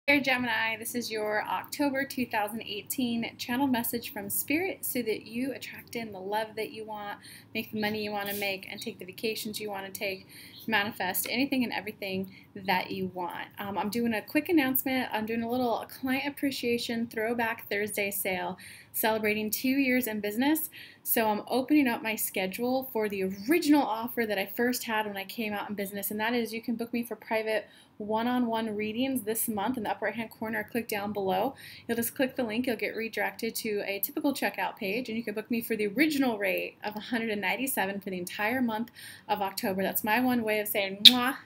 Dear Gemini, this is your October 2018 channel message from Spirit so that you attract in the love that you want, make the money you want to make, and take the vacations you want to take, manifest anything and everything that you want. I'm doing a quick announcement. I'm doing a little client appreciation throwback Thursday sale celebrating 2 years in business. So I'm opening up my schedule for the original offer that I first had when I came out in business, and that is you can book me for private one-on-one readings this month. In the upper right hand corner, click down below. You'll just click the link, you'll get redirected to a typical checkout page, and you can book me for the original rate of $197 for the entire month of October. That's my one way of saying mwah,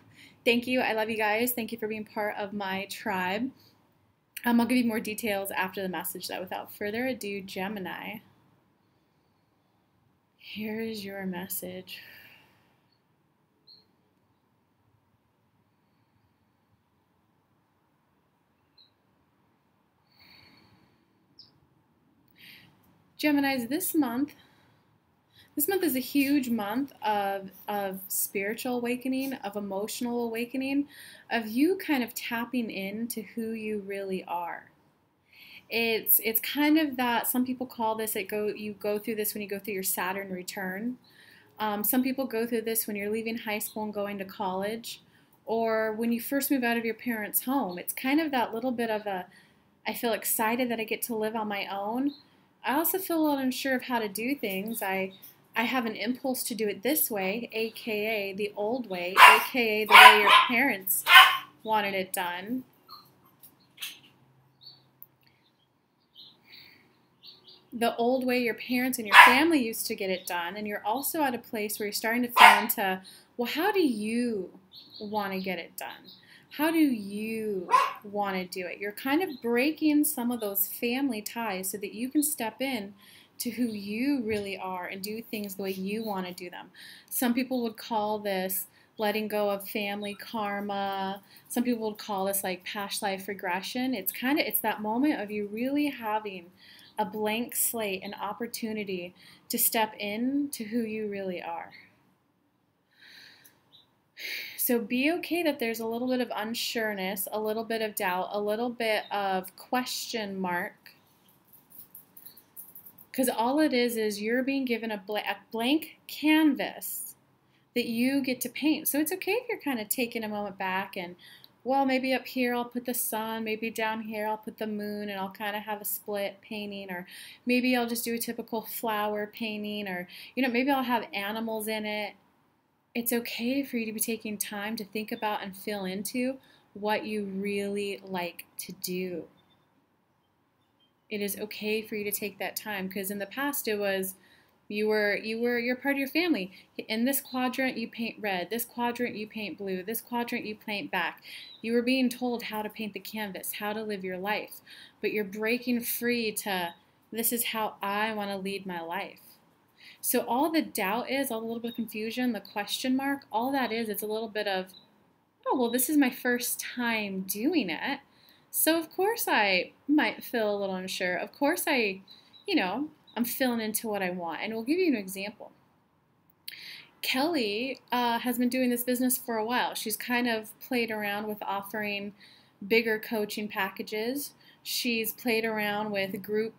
thank you, I love you guys, thank you for being part of my tribe. I'll give you more details after the message though. Without further ado, Gemini, here is your message. Geminis, this month is a huge month of spiritual awakening, of emotional awakening, of you kind of tapping into who you really are. It's kind of that, some people call this, you go through this when you go through your Saturn return. Some people go through this when you're leaving high school and going to college, or when you first move out of your parents' home. It's kind of that little bit of I feel excited that I get to live on my own. I also feel a little unsure of how to do things. I have an impulse to do it this way, aka the old way, aka the way your parents wanted it done. The old way your parents and your family used to get it done, and you're also at a place where you're starting to feel into, well, how do you want to get it done? How do you want to do it? You're kind of breaking some of those family ties so that you can step in to who you really are and do things the way you want to do them. Some people would call this letting go of family karma. Some people would call this like past life regression. It's that moment of you really having a blank slate, an opportunity to step in to who you really are. So be okay that there's a little bit of unsureness, a little bit of doubt, a little bit of question mark. Because all it is you're being given a blank canvas that you get to paint. So it's okay if you're kind of taking a moment back and, well, maybe up here I'll put the sun, maybe down here I'll put the moon, and I'll kind of have a split painting, or maybe I'll just do a typical flower painting, or, maybe I'll have animals in it. It's okay for you to be taking time to think about and feel into what you really like to do. It is okay for you to take that time, because in the past it was you're part of your family. In this quadrant you paint red, this quadrant you paint blue, this quadrant you paint back. You were being told how to paint the canvas, how to live your life, but you're breaking free to, this is how I want to lead my life. So all the doubt is, all the little bit of confusion, the question mark, all that is, it's a little bit of, oh, well, this is my first time doing it. So of course I might feel a little unsure. Of course I'm feeling into what I want. And we'll give you an example. Kelly has been doing this business for a while. She's kind of played around with offering bigger coaching packages. She's played around with group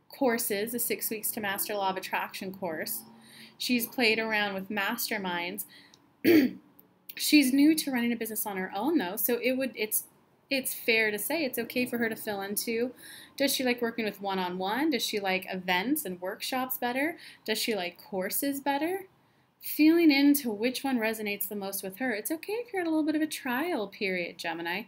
courses, a 6 weeks to master law of attraction course. She's played around with masterminds. She's new to running a business on her own though, so it's fair to say it's okay for her to fill into, does she like working with one-on-one? Does she like events and workshops better? Does she like courses better? Feeling into which one resonates the most with her. It's okay if you're at a little bit of a trial period, Gemini.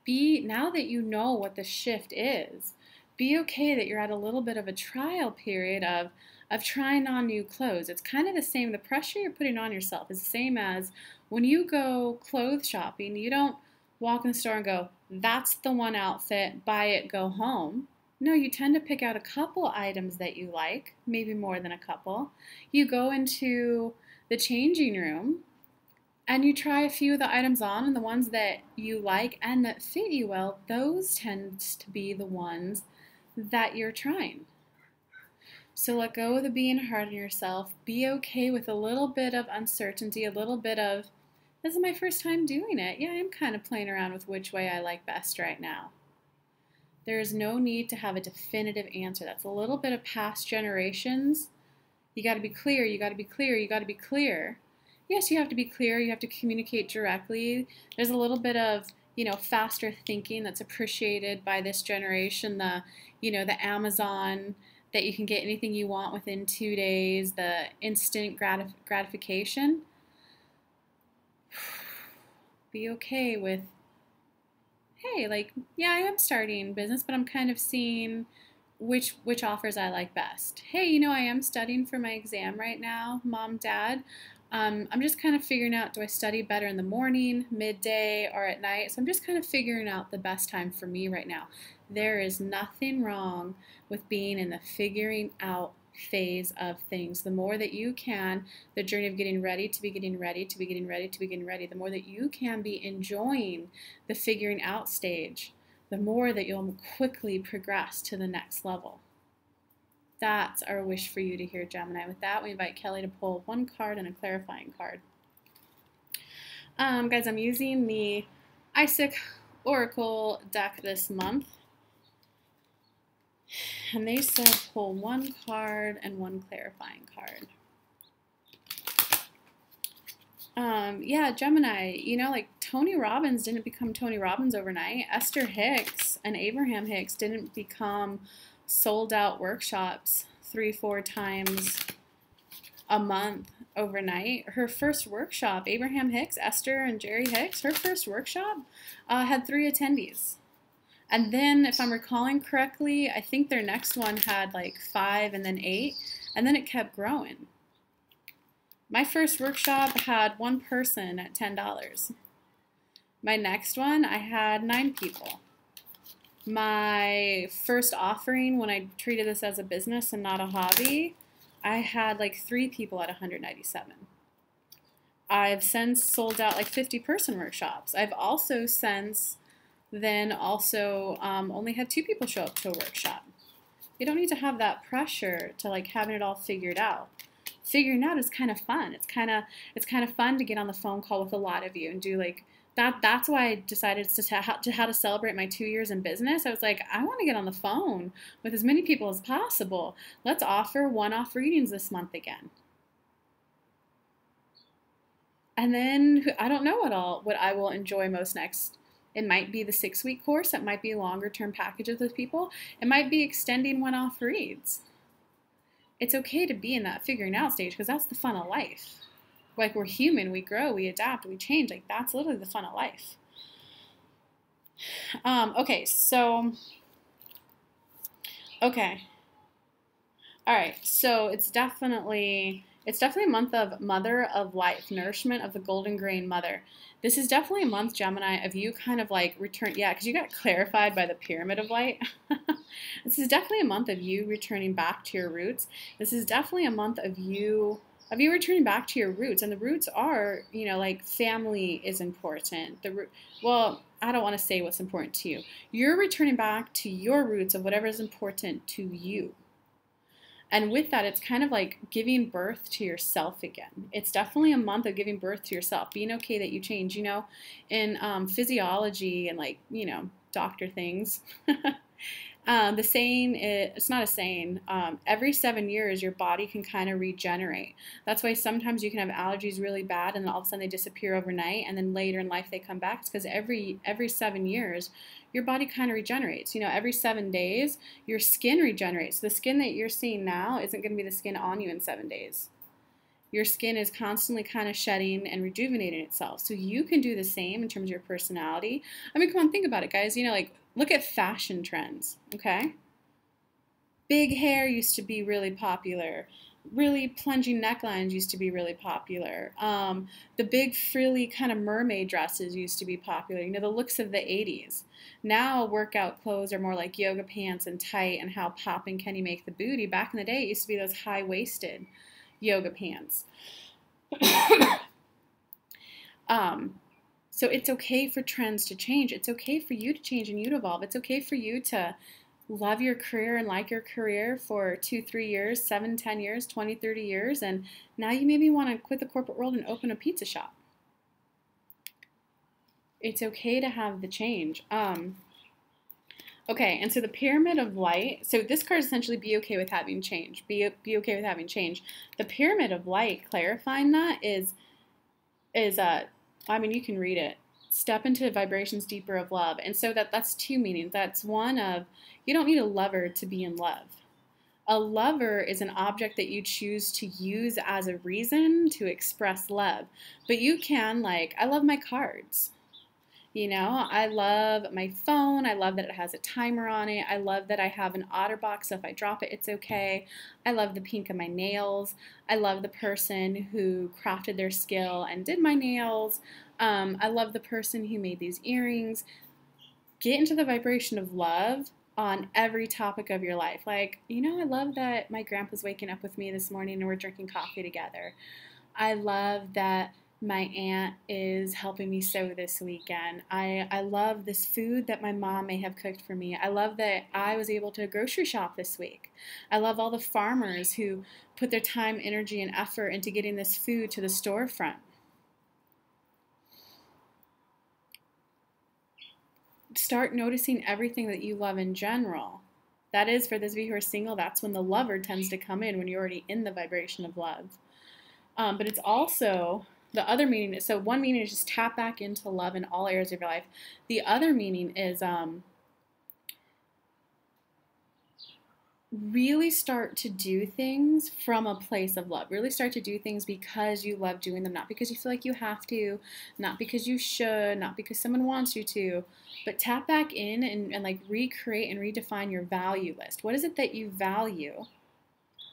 Now that you know what the shift is, be okay that you're at a little bit of a trial period of trying on new clothes. It's kind of the same, the pressure you're putting on yourself is the same as when you go clothes shopping. You don't walk in the store and go, that's the one outfit, buy it, go home. No, you tend to pick out a couple items that you like, maybe more than a couple. You go into the changing room and you try a few of the items on, and the ones that you like and that fit you well, those tend to be the ones that you're trying. So let go of the being hard on yourself. Be okay with a little bit of uncertainty, a little bit of This is my first time doing it. Yeah, I'm kind of playing around with which way I like best right now. There is no need to have a definitive answer. That's a little bit of past generations. You got to be clear, you got to be clear, you got to be clear. Yes, you have to be clear, you have to communicate directly. There's a little bit of, faster thinking that's appreciated by this generation. The Amazon, that you can get anything you want within 2 days, the instant gratification. Be okay with, hey, like, yeah, I am starting business, but I'm kind of seeing which offers I like best. Hey, I am studying for my exam right now, Mom, Dad. I'm just kind of figuring out, do I study better in the morning, midday, or at night? So I'm just kind of figuring out the best time for me right now. There is nothing wrong with being in the figuring out phase of things. The more that you can, the journey of getting ready to be getting ready to be getting ready to be getting ready, the more that you can be enjoying the figuring out stage, the more that you'll quickly progress to the next level. That's our wish for you to hear, Gemini. With that, we invite Kelly to pull one card and a clarifying card. Guys, I'm using the Isaac Oracle deck this month. And they said pull one card and one clarifying card. Yeah, Gemini, like Tony Robbins didn't become Tony Robbins overnight. Esther Hicks and Abraham Hicks didn't become sold out workshops 3-4 times a month overnight. Her first workshop, Abraham Hicks, Esther and Jerry Hicks, her first workshop had 3 attendees. And then, if I'm recalling correctly, I think their next one had like 5 and then 8, and then it kept growing. My first workshop had 1 person at $10. My next one, I had 9 people. My first offering, when I treated this as a business and not a hobby, I had like 3 people at $197. I've since sold out like 50-person workshops. I've also since then only had 2 people show up to a workshop. You don't need to have that pressure to like having it all figured out. Figuring out is kind of fun. It's kind of fun to get on the phone call with a lot of you and do like that. That's why I decided how to celebrate my 2 years in business. I was like, I want to get on the phone with as many people as possible. Let's offer one-off readings this month again. And then I don't know what I will enjoy most next. It might be the 6-week course. It might be longer term packages with people. It might be extending one-off reads. It's okay to be in that figuring out stage because that's the fun of life. Like, we're human, we grow, we adapt, we change. Like, that's literally the fun of life. Okay. All right, so it's definitely a month of mother of life, nourishment of the golden grain mother. This is definitely a month, Gemini, of you kind of like return, yeah, because you got clarified by the pyramid of light. This is definitely a month of you returning back to your roots. This is definitely a month of you returning back to your roots. And the roots are, like family is important. Well, I don't want to say what's important to you. You're returning back to your roots of whatever is important to you. And with that, it's kind of like giving birth to yourself again. It's definitely a month of giving birth to yourself, being okay that you change, in physiology and like, doctor things. The saying, it's not a saying, every 7 years your body can kind of regenerate. That's why sometimes you can have allergies really bad and then all of a sudden they disappear overnight and then later in life they come back. It's because every 7 years your body kind of regenerates. Every 7 days your skin regenerates. The skin that you're seeing now isn't going to be the skin on you in 7 days. Your skin is constantly kind of shedding and rejuvenating itself. So you can do the same in terms of your personality. I mean, come on, think about it, guys. like, look at fashion trends, okay? Big hair used to be really popular. Really plunging necklines used to be really popular. The big frilly kind of mermaid dresses used to be popular. The looks of the 80s. Now workout clothes are more like yoga pants and tight and how popping can you make the booty. Back in the day, it used to be those high-waisted yoga pants. So it's okay for trends to change. It's okay for you to change and you to evolve. It's okay for you to love your career and like your career for 2-3 years, 7-10 years, 20-30 years, and now you maybe want to quit the corporate world and open a pizza shop. It's okay to have the change. Okay, and so the pyramid of light, so this card is essentially be okay with having change. Be okay with having change. The pyramid of light, clarifying that is I mean, you can read it. Step into vibrations deeper of love. And so that's two meanings. That's one of you don't need a lover to be in love. A lover is an object that you choose to use as a reason to express love. But you can, like, I love my cards. You know, I love my phone. I love that it has a timer on it. I love that I have an OtterBox, so if I drop it, it's okay. I love the pink of my nails. I love the person who crafted their skill and did my nails. I love the person who made these earrings. Get into the vibration of love on every topic of your life. Like, you know, I love that my grandpa's waking up with me this morning and we're drinking coffee together. I love that my aunt is helping me sew this weekend. I love this food that my mom may have cooked for me. I love that I was able to grocery shop this week. I love all the farmers who put their time, energy, and effort into getting this food to the storefront. Start noticing everything that you love in general. That is, for those of you who are single, that's when the lover tends to come in, when you're already in the vibration of love. But it's also the other meaning. So one meaning is just tap back into love in all areas of your life. The other meaning is really start to do things from a place of love. Really start to do things because you love doing them, not because you feel like you have to, not because you should, not because someone wants you to, but tap back in and like recreate and redefine your value list. What is it that you value?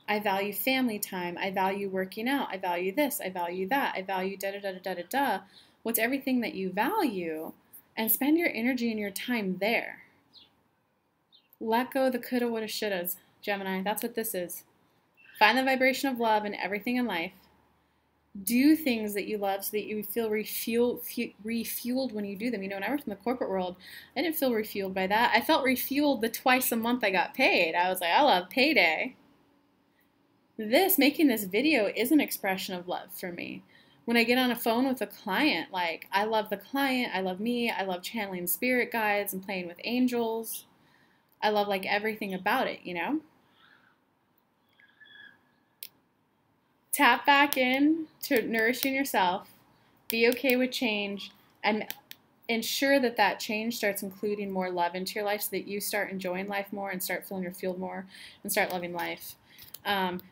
I value family time. I value working out. I value this. I value that. I value da da da da da da da. What's everything that you value? And spend your energy and your time there. Let go of the coulda, woulda, shouldas, Gemini. That's what this is. Find the vibration of love in everything in life. Do things that you love so that you feel refueled when you do them. You know, when I worked in the corporate world, I didn't feel refueled by that. I felt refueled the twice a month I got paid. I was like, I love payday. Making this video is an expression of love for me. When I get on a phone with a client, like, I love the client, I love me, I love channeling spirit guides and playing with angels. I love, like, everything about it, you know? Tap back in to nourishing yourself, be okay with change, and ensure that that change starts including more love into your life so that you start enjoying life more and start feeling refueled more and start loving life.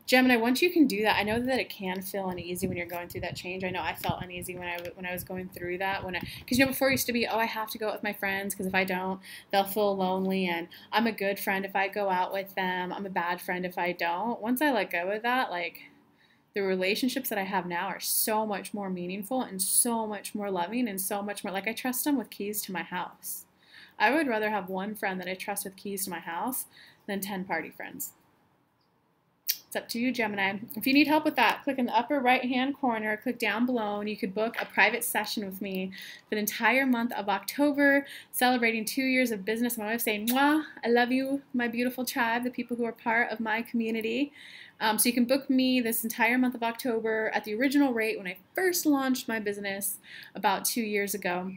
Gemini, once you can do that, I know that it can feel uneasy when you're going through that change. I know I felt uneasy when I was going through that. Because, you know, before it used to be, oh, I have to go out with my friends because if I don't, they'll feel lonely, and I'm a good friend if I go out with them. I'm a bad friend if I don't. Once I let go of that, like, the relationships that I have now are so much more meaningful and so much more loving and so much more, like, I trust them with keys to my house. I would rather have one friend that I trust with keys to my house than 10 party friends. It's up to you, Gemini. If you need help with that, click in the upper right-hand corner, click down below, and you could book a private session with me for the entire month of October, celebrating 2 years of business. My way of saying, mwah, I love you, my beautiful tribe, the people who are part of my community. So you can book me this entire month of October at the original rate when I first launched my business about 2 years ago.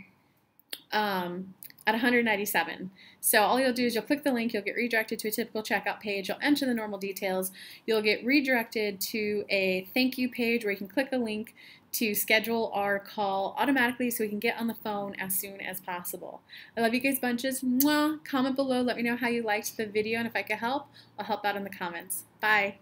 At $197. So all you'll do is you'll click the link, you'll get redirected to a typical checkout page, you'll enter the normal details, you'll get redirected to a thank you page where you can click a link to schedule our call automatically so we can get on the phone as soon as possible. I love you guys bunches. Mwah. Comment below, let me know how you liked the video, and if I could help, I'll help out in the comments. Bye.